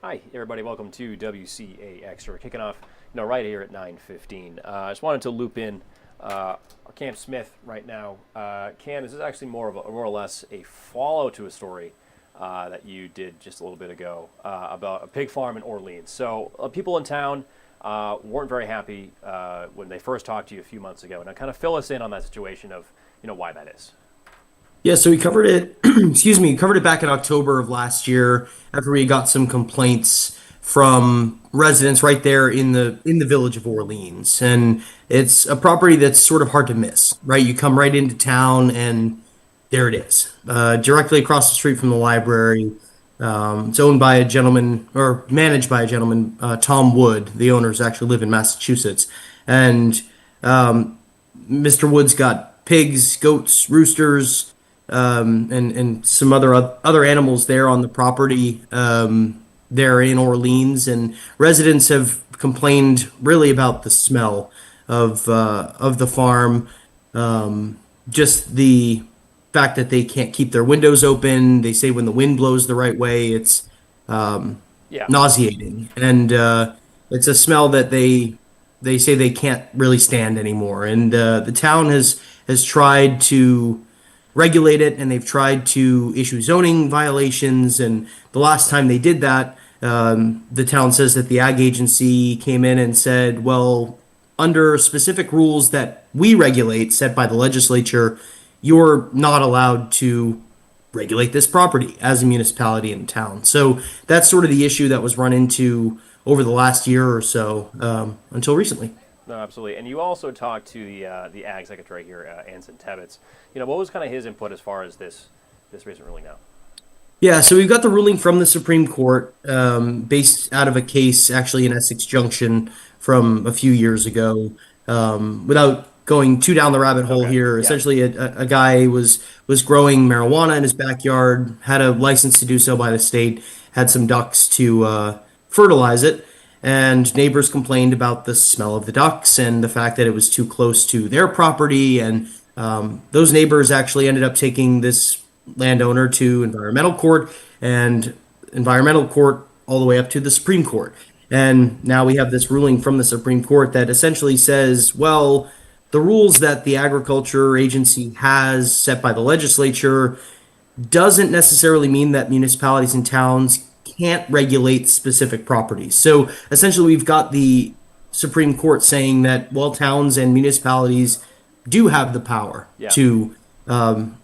Hi, everybody. Welcome to WCAX. We're kicking off, right here at 9:15. I just wanted to loop in Cam Smith right now. Cam, this is actually more or less a follow to a story that you did just a little bit ago about a pig farm in Orleans. So people in town weren't very happy when they first talked to you a few months ago. Now, kind of fill us in on that situation of, why that is. Yeah, so we covered it, excuse me, covered it back in October of last year after we got some complaints from residents right there in the village of Orleans. And it's a property that's sort of hard to miss, right? You come right into town and there it is, directly across the street from the library. It's owned by a gentleman or managed by a gentleman, Tom Wood. The owners actually live in Massachusetts. And Mr. Wood's got pigs, goats, roosters, and some other animals there on the property there in Orleans, and residents have complained really about the smell of the farm, just the fact that they can't keep their windows open. They say when the wind blows the right way, it's Yeah. nauseating, and it's a smell that they say they can't really stand anymore. And the town has tried to regulate it, and they've tried to issue zoning violations. And the last time they did that, the town says that the ag agency came in and said, well, under specific rules that we regulate set by the legislature, you're not allowed to regulate this property as a municipality in town. So that's sort of the issue that was run into over the last year or so, until recently. No, absolutely. And you also talked to the ag secretary here, Anson Tebbets. What was kind of his input as far as this recent ruling now? Yeah, so we've got the ruling from the Supreme Court, based out of a case actually in Essex Junction from a few years ago. Without going too down the rabbit hole Okay. here, Yeah. essentially a guy was growing marijuana in his backyard, had a license to do so by the state, had some ducks to fertilize it, and neighbors complained about the smell of the ducks and the fact that it was too close to their property. And those neighbors actually ended up taking this landowner to environmental court, and environmental court all the way up to the Supreme Court. And now we have this ruling from the Supreme Court that essentially says, well, the rules that the agriculture agency has set by the legislature doesn't necessarily mean that municipalities and towns can't regulate specific properties. So essentially, we've got the Supreme Court saying that, well, towns and municipalities do have the power Yeah. to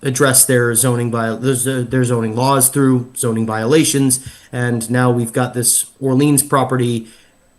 address their zoning laws through zoning violations. And now we've got this Orleans property,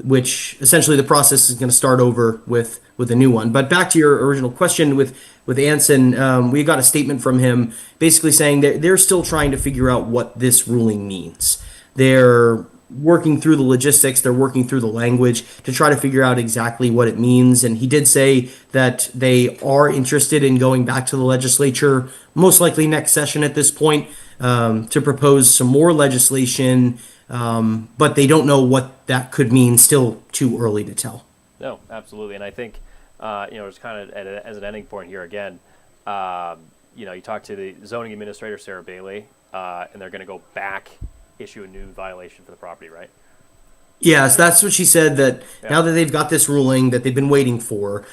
which essentially the process is going to start over with a new one. But back to your original question with Anson, we got a statement from him basically saying that they're still trying to figure out what this ruling means. They're working through the logistics, they're working through the language to try to figure out exactly what it means. And he did say that they are interested in going back to the legislature, most likely next session at this point, to propose some more legislation. But they don't know what that could mean. Still too early to tell. No, absolutely. And I think, it's kind of as an ending point here again. You talked to the zoning administrator, Sarah Bailey, and they're going to go back, issue a new violation for the property, right? Yes, that's what she said. That Yeah. now that they've got this ruling that they've been waiting for,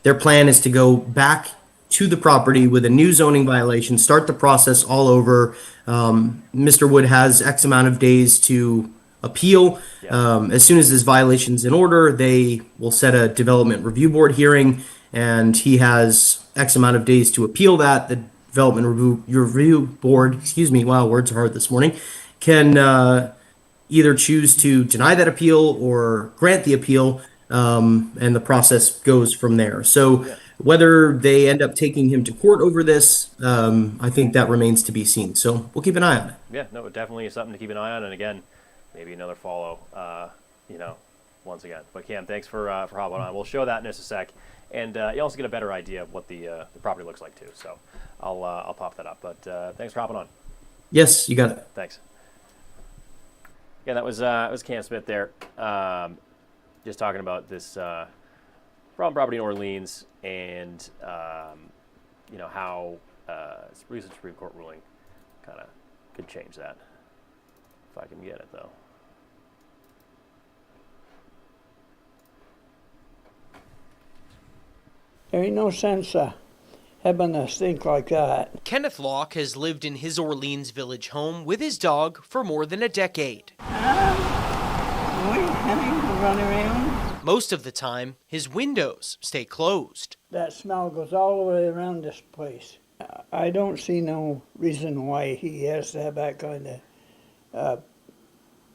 their plan is to go back to the property with a new zoning violation, start the process all over. Mr. Wood has X amount of days to appeal. Yeah. As soon as this violation's in order, they will set a development review board hearing, and he has X amount of days to appeal that. The review board, excuse me, wow, words are hard this morning, can either choose to deny that appeal or grant the appeal, and the process goes from there. So Yeah. whether they end up taking him to court over this, I think that remains to be seen. So we'll keep an eye on it. Yeah. No, it definitely is something to keep an eye on. And again, maybe another follow. You know, once again. But Cam, thanks for hopping on. We'll show that in just a sec, and you also get a better idea of what the property looks like too. So I'll pop that up. But thanks for hopping on. Yes, you got it. Thanks. Yeah, that was Cam Smith there, just talking about this problem property in Orleans, and how recent Supreme Court ruling kind of could change that. If I can get it though. There ain't no sense having a stink like that. Kenneth Locke has lived in his Orleans Village home with his dog for more than a decade. Run around. Most of the time, his windows stay closed. That smell goes all the way around this place. I don't see no reason why he has to have that kind of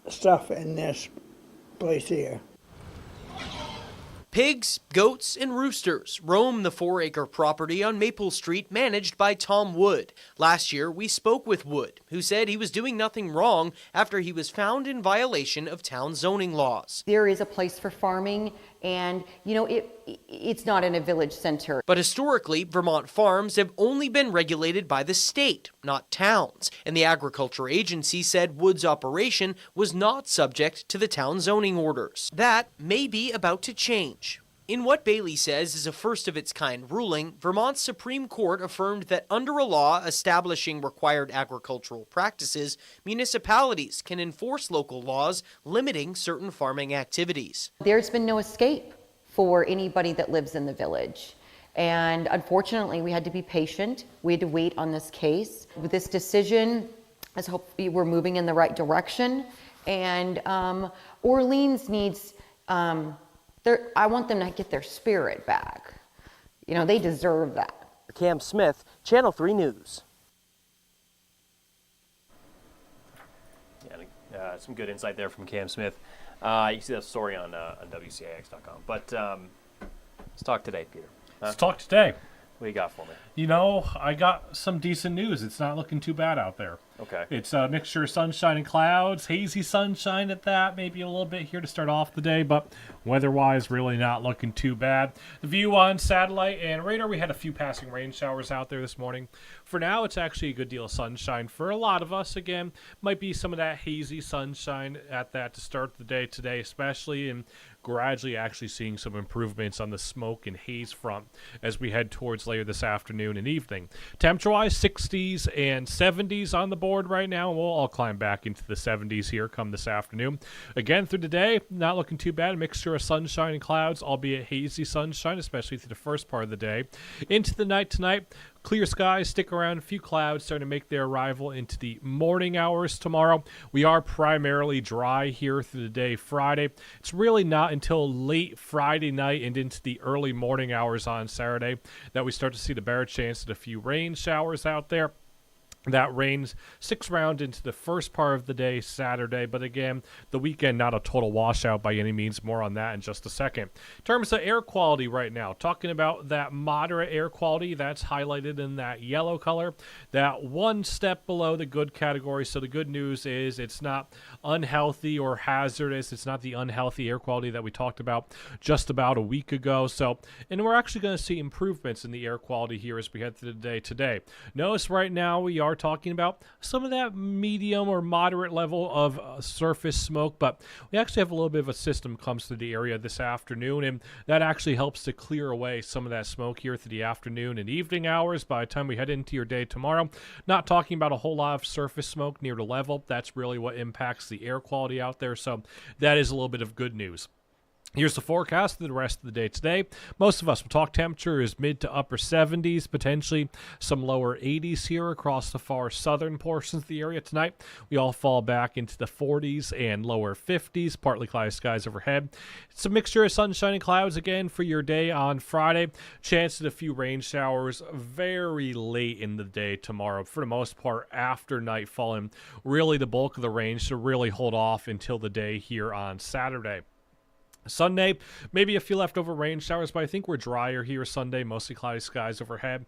stuff in this place here. Pigs, goats, and roosters roam the 4-acre property on Maple Street managed by Tom Wood. Last year, we spoke with Wood, who said he was doing nothing wrong after he was found in violation of town zoning laws. There is a place for farming, and it's not in a village center. But historically, Vermont farms have only been regulated by the state, not towns. And the Agriculture Agency said Wood's operation was not subject to the town zoning orders. That may be about to change. In what Bailey says is a first-of-its-kind ruling, Vermont's Supreme Court affirmed that under a law establishing required agricultural practices, municipalities can enforce local laws limiting certain farming activities. There's been no escape for anybody that lives in the village. And unfortunately, we had to be patient. We had to wait on this case. With this decision, I hope we're moving in the right direction. And Orleans needs... I want them to get their spirit back. They deserve that. Cam Smith, Channel 3 News. Yeah, some good insight there from Cam Smith. You can see that story on WCAX.com. But let's talk today, Peter. Let's talk today. What do you got for me? I got some decent news. It's not looking too bad out there. Okay. It's a mixture of sunshine and clouds, hazy sunshine at that, maybe a little bit here to start off the day, but weather-wise, really not looking too bad. The view on satellite and radar, we had a few passing rain showers out there this morning. For now, it's actually a good deal of sunshine for a lot of us. Again, might be some of that hazy sunshine at that to start the day today, especially, and gradually actually seeing some improvements on the smoke and haze front as we head towards later this afternoon and evening. Temperature-wise, 60s and 70s on the board right now, and we'll all climb back into the 70s here come this afternoon. Again, through the day, not looking too bad. A mixture of sunshine and clouds, albeit hazy sunshine, especially through the first part of the day. Into the night tonight, clear skies, stick around, a few clouds starting to make their arrival into the morning hours tomorrow. We are primarily dry here through the day Friday. It's really not until late Friday night and into the early morning hours on Saturday that we start to see the better chance at a few rain showers out there. That rain sticks around into the first part of the day Saturday, but again, the weekend not a total washout by any means. More on that in just a second. In terms of air quality right now, talking about that moderate air quality, that's highlighted in that yellow color, that one step below the good category. So the good news is it's not unhealthy or hazardous. It's not the unhealthy air quality that we talked about just about a week ago. So, and we're actually going to see improvements in the air quality here as we head through the day today. Notice right now we are talking about some of that medium or moderate level of surface smoke, but we actually have a little bit of a system comes through the area this afternoon, and that actually helps to clear away some of that smoke here through the afternoon and evening hours. By the time we head into your day tomorrow, not talking about a whole lot of surface smoke near the level. That's really what impacts the air quality out there, so that is a little bit of good news. Here's the forecast for the rest of the day today. Most of us will talk temperature is mid to upper 70s, potentially some lower 80s here across the far southern portions of the area tonight. We all fall back into the 40s and lower 50s, partly cloudy skies overhead. It's a mixture of sunshine and clouds again for your day on Friday. Chance of a few rain showers very late in the day tomorrow. For the most part, after nightfall, and really the bulk of the rain should really hold off until the day here on Saturday. Sunday, maybe a few leftover rain showers, but I think we're drier here Sunday, mostly cloudy skies overhead.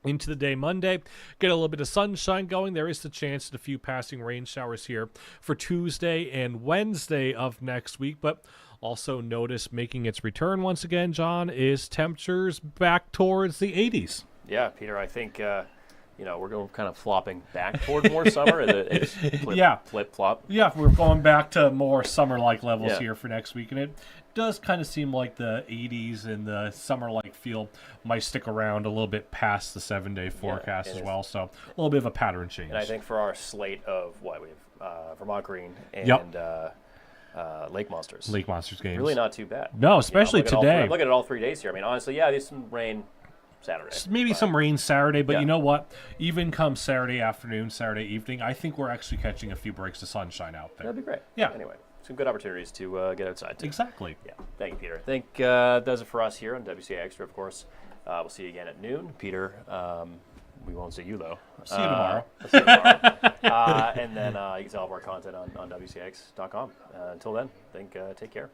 Into the day Monday, get a little bit of sunshine going. There is the chance of a few passing rain showers here for Tuesday and Wednesday of next week, but also notice making its return once again, John, is temperatures back towards the 80s. Yeah, Peter, I think we're going kind of flopping back toward more summer. It's flip-flop. Yeah, we're going back to more summer-like levels here for next week, and it does kind of seem like the 80s and the summer-like feel might stick around a little bit past the 7-day forecast as well, so a little bit of a pattern change. And I think for our slate of we have Vermont Green and Lake Monsters. Lake Monsters games. Really not too bad. No, especially today. I'm looking at all 3 days here. I mean, honestly, yeah, there's some rain Saturday. Maybe some rain Saturday, but Yeah. you know what? Even come Saturday afternoon, Saturday evening, I think we're actually catching a few breaks of sunshine out there. That'd be great. Yeah. Anyway, some good opportunities to get outside, too. Exactly. Yeah. Thank you, Peter. I think that does it for us here on WCAX, of course. We'll see you again at noon. Peter, we won't see you, though. See you tomorrow. We'll see you tomorrow. And then you can see all of our content on WCAX.com. Until then, take care.